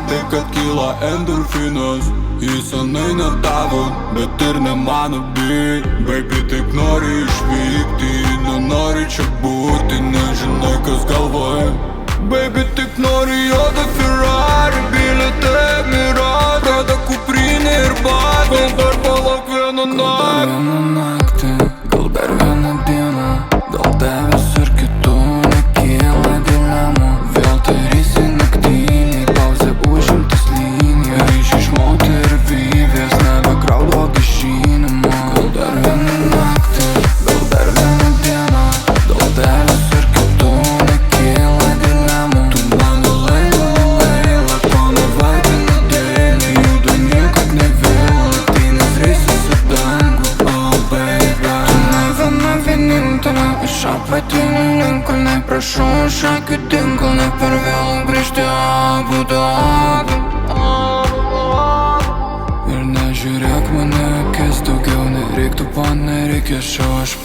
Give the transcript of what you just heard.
tai, kad kyla endorfinas. Į senai ne tavo, bet ir ne mano bei. Baby, taip nori išvykti, nenori čia būti, nežinai kas galvoje. Baby, taip nori juodą Ferrari, bilietą Emiratą, tada kuprinė ir batai. Gal dar palauk vieną naktį, gal dar vieną dieną, gal tavęs ir kitų nekyla dilemų. Vėl tarysi naktinį, pauzė užimtas linija. Ryšį išmauti ir vyvės, nebekraut vagišinimo. Gal dar vieną naktį, gal dar vieną dieną, gal tavęs ir kitų nekyla dilemų. Tu mano laila, pono vaidina dėlį. Juda niekad nevėla, naktinis reisas į dangų. Oh baby, tu ne viena vienintelė iš apatinių Lincolnai. Prašau iš akių dingo, ne per vėlu grįžti Abu Dabi. Ir nežiūrėk mane akis, daugiau nereiktų, nereikia šio aš